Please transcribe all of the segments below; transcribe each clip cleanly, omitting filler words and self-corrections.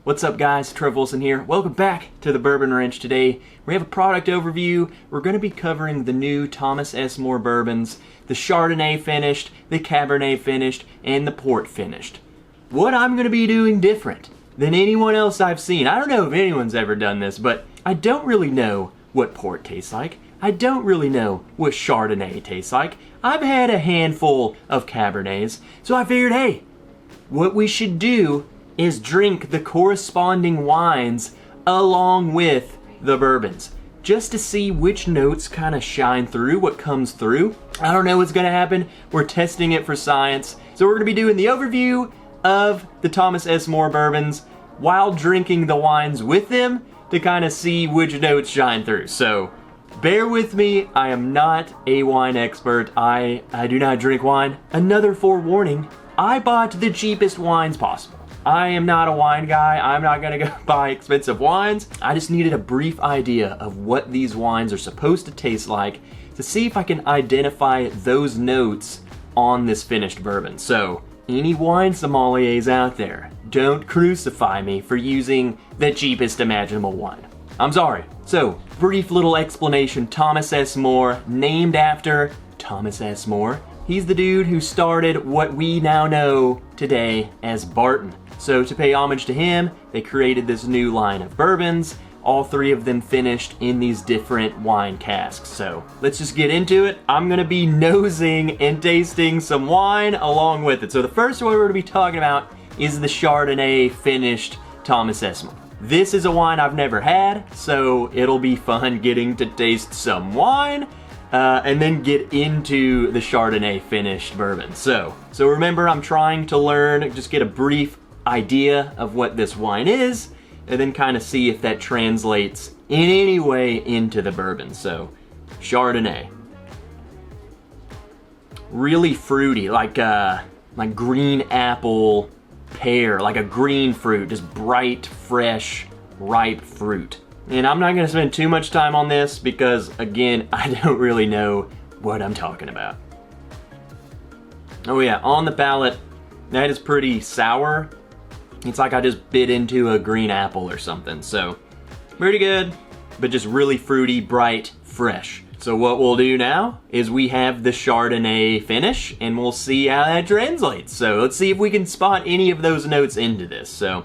What's up guys, Trev Wilson here. Welcome back to the Bourbon Ranch. Today we have a product overview. We're going to be covering the new Thomas S. Moore bourbons, the Chardonnay finished, the Cabernet finished, and the Port finished. What I'm going to be doing different than anyone else I've seen. I don't know if anyone's ever done this, but I don't really know what Port tastes like. I don't really know what Chardonnay tastes like. I've had a handful of Cabernets, so I figured, hey, what we should do is drink the corresponding wines along with the bourbons, just to see which notes kind of shine through, what comes through. I don't know what's gonna happen. We're testing it for science. So we're gonna be doing the overview of the Thomas S. Moore bourbons while drinking the wines with them to kind of see which notes shine through. So bear with me, I am not a wine expert. I do not drink wine. Another forewarning, I bought the cheapest wines possible. I am not a wine guy. I'm not gonna go buy expensive wines. I just needed a brief idea of what these wines are supposed to taste like to see if I can identify those notes on this finished bourbon. So, any wine sommeliers out there, don't crucify me for using the cheapest imaginable wine. I'm sorry. So, brief little explanation. Thomas S. Moore, named after Thomas S. Moore. He's the dude who started what we now know today as Barton. So to pay homage to him, they created this new line of bourbons, all three of them finished in these different wine casks. So let's just get into it. I'm gonna be nosing and tasting some wine along with it. So the first one we're gonna be talking about is the Chardonnay finished Thomas S. Moore. This is a wine I've never had, so it'll be fun getting to taste some wine and then get into the Chardonnay finished bourbon. So remember, I'm trying to learn, just get a brief idea of what this wine is, and then kind of see if that translates in any way into the bourbon. So, Chardonnay. Really fruity, like green apple pear, like a green fruit, just bright, fresh, ripe fruit. And I'm not gonna spend too much time on this because, again, I don't really know what I'm talking about. Oh yeah, on the palate, that is pretty sour. It's like I just bit into a green apple or something. So, pretty good, but just really fruity, bright, fresh. So what we'll do now is we have the Chardonnay finish, and we'll see how that translates. So let's see if we can spot any of those notes into this. So,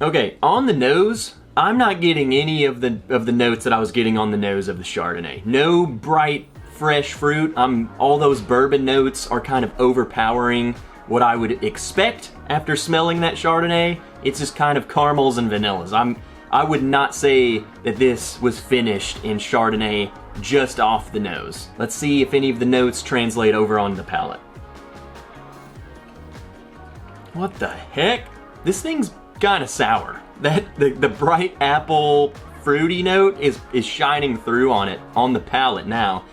okay, on the nose, I'm not getting any of the notes that I was getting on the nose of the Chardonnay. No bright, fresh fruit. All those bourbon notes are kind of overpowering what I would expect after smelling that Chardonnay. It's just kind of caramels and vanillas. I would not say that this was finished in Chardonnay just off the nose. Let's see if any of the notes translate over on the palate. What the heck? This thing's kind of sour. The bright apple fruity note is shining through on it on the palate now.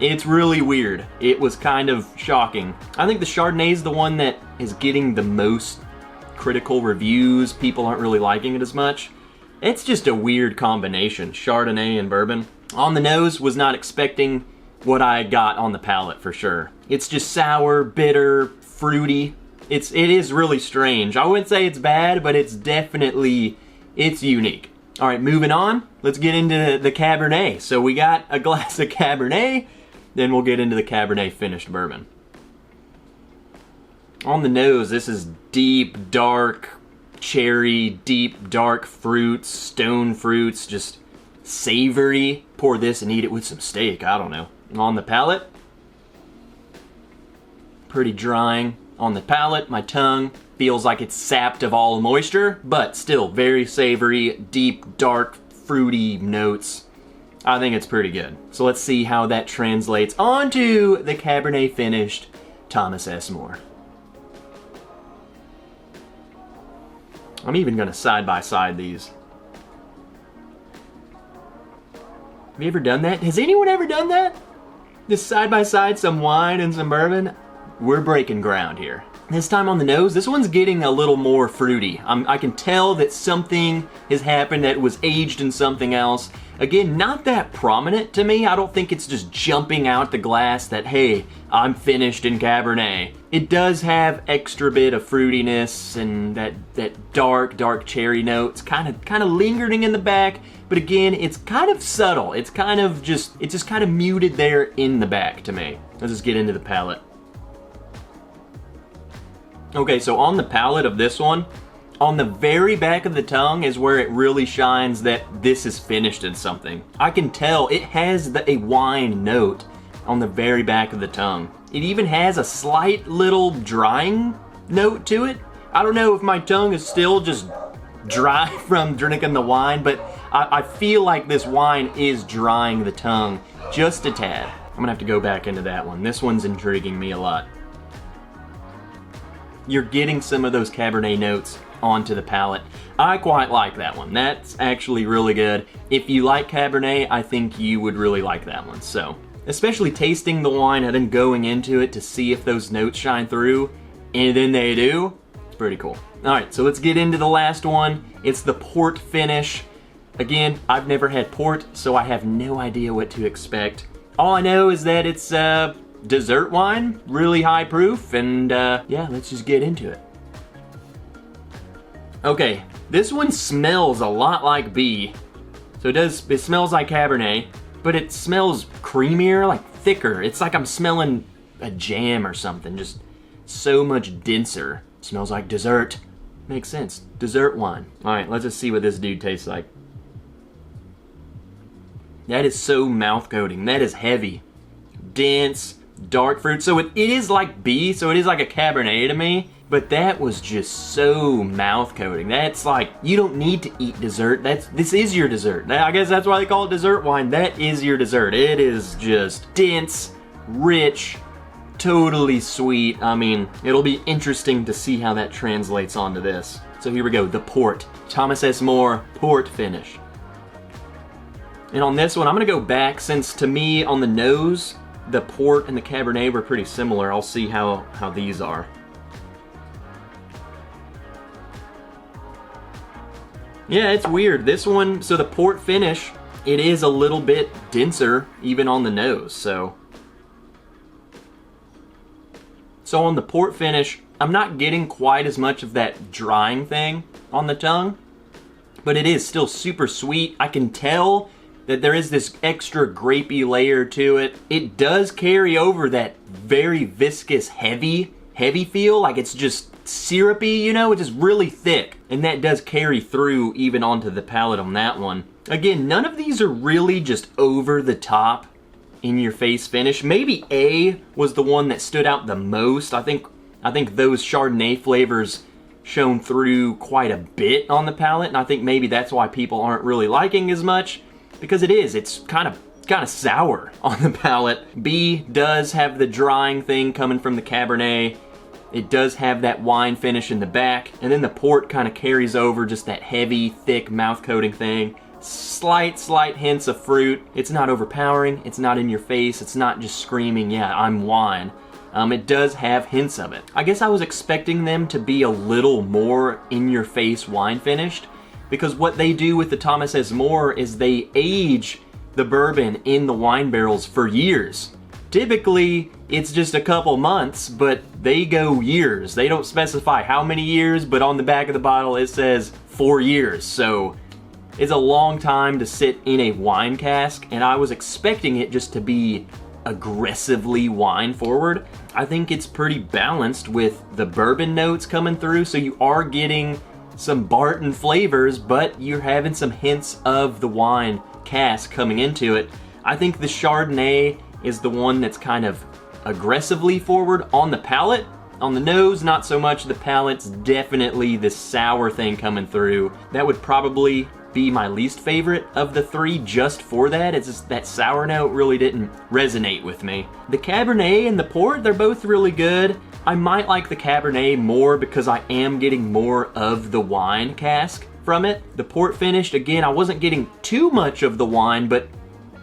It's really weird. It was kind of shocking. I think the Chardonnay is the one that is getting the most critical reviews. People aren't really liking it as much. It's just a weird combination, Chardonnay and bourbon. On the nose, was not expecting what I got on the palate for sure. It's just sour, bitter, fruity. It is really strange. I wouldn't say it's bad, but it's unique. All right, moving on. Let's get into the Cabernet. So we got a glass of Cabernet. Then we'll get into the Cabernet finished bourbon. On the nose, this is deep, dark cherry, deep, dark fruits, stone fruits, just savory. Pour this and eat it with some steak, I don't know. On the palate, pretty drying. On the palate, my tongue feels like it's sapped of all moisture, but still very savory, deep, dark, fruity notes. I think it's pretty good. So let's see how that translates onto the Cabernet finished Thomas S. Moore. I'm even gonna side by side these. Have you ever done that? Has anyone ever done that? Just side by side some wine and some bourbon? We're breaking ground here. This time on the nose, this one's getting a little more fruity. I can tell that something has happened, that was aged in something else. Again, not that prominent to me. I don't think it's just jumping out the glass that, hey, I'm finished in Cabernet. It does have extra bit of fruitiness and that dark cherry notes kind of lingering in the back. But again, it's kind of subtle. It's just kind of muted there in the back to me. Let's just get into the palate. Okay, so on the palate of this one, on the very back of the tongue is where it really shines that this is finished in something. I can tell it has a wine note on the very back of the tongue. It even has a slight little drying note to it. I don't know if my tongue is still just dry from drinking the wine, but I feel like this wine is drying the tongue just a tad. I'm gonna have to go back into that one. This one's intriguing me a lot. You're getting some of those Cabernet notes onto the palate. I quite like that one. That's actually really good. If you like Cabernet, I think you would really like that one. So, especially tasting the wine and then going into it to see if those notes shine through, and then they do, it's pretty cool. All right, so let's get into the last one. It's the port finish. Again, I've never had port, so I have no idea what to expect. All I know is that it's dessert wine, really high proof, and yeah, let's just get into it. Okay, this one smells a lot like B. So it smells like Cabernet, but it smells creamier, like thicker. It's like I'm smelling a jam or something, just so much denser. Smells like dessert. Makes sense, dessert wine. All right, let's just see what this dude tastes like. That is so mouth-coating, that is heavy, dense, dark fruit. So it is like B, so it is like a Cabernet to me, but that was just so mouth-coating. That's like, you don't need to eat dessert. This is your dessert. I guess that's why they call it dessert wine. That is your dessert. It is just dense, rich, totally sweet. I mean, it'll be interesting to see how that translates onto this. So here we go, the port. Thomas S. More port finish. And on this one, I'm gonna go back, since to me on the nose, the port and the Cabernet were pretty similar. I'll see how these are. Yeah, it's weird. This one, so the port finish, it is a little bit denser even on the nose, so on the port finish, I'm not getting quite as much of that drying thing on the tongue, but it is still super sweet. I can tell that there is this extra grapey layer to it. It does carry over that very viscous, heavy feel, like it's just syrupy, you know, it's just really thick. And that does carry through even onto the palate on that one. Again, none of these are really just over the top in your face finish. Maybe A was the one that stood out the most. I think those Chardonnay flavors shone through quite a bit on the palate, and I think maybe that's why people aren't really liking as much, because it's kind of sour on the palate. B does have the drying thing coming from the Cabernet. It does have that wine finish in the back, and then the port kind of carries over just that heavy, thick mouth coating thing. Slight hints of fruit. It's not overpowering, it's not in your face, it's not just screaming, yeah, I'm wine. It does have hints of it. I guess I was expecting them to be a little more in your face wine finished, because what they do with the Thomas S. More is they age the bourbon in the wine barrels for years. Typically, it's just a couple months, but they go years. They don't specify how many years, but on the back of the bottle it says 4 years. So it's a long time to sit in a wine cask, and I was expecting it just to be aggressively wine forward. I think it's pretty balanced with the bourbon notes coming through, so you are getting some Barton flavors, but you're having some hints of the wine cask coming into it. I think the Chardonnay is the one that's kind of aggressively forward on the palate. On the nose, not so much. The palate's definitely the sour thing coming through. That would probably be my least favorite of the three just for that. It's just that sour note really didn't resonate with me. The Cabernet and the port, they're both really good. I might like the Cabernet more because I am getting more of the wine cask from it. The port finished, again, I wasn't getting too much of the wine, but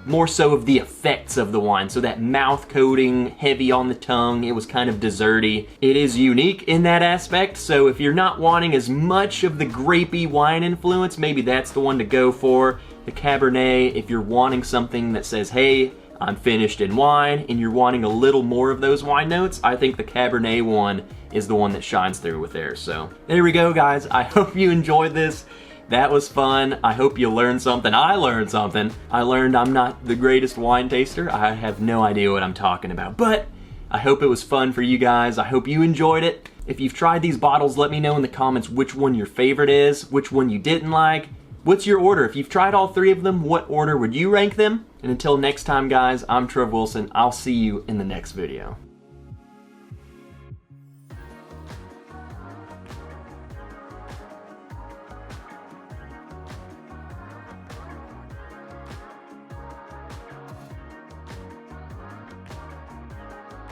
more so of the effects of the wine. So that mouth coating, heavy on the tongue, it was kind of desserty. It is unique in that aspect, so if you're not wanting as much of the grapey wine influence, maybe that's the one to go for. The Cabernet, if you're wanting something that says, hey, I'm finished in wine, and you're wanting a little more of those wine notes, I think the Cabernet one is the one that shines through with there. So there we go, guys. I hope you enjoyed this. That was fun. I hope you learned something. I learned something. I learned I'm not the greatest wine taster. I have no idea what I'm talking about, but I hope it was fun for you guys. I hope you enjoyed it. If you've tried these bottles, let me know in the comments which one your favorite is, which one you didn't like. What's your order? If you've tried all three of them, what order would you rank them? And until next time, guys, I'm Trev Wilson. I'll see you in the next video.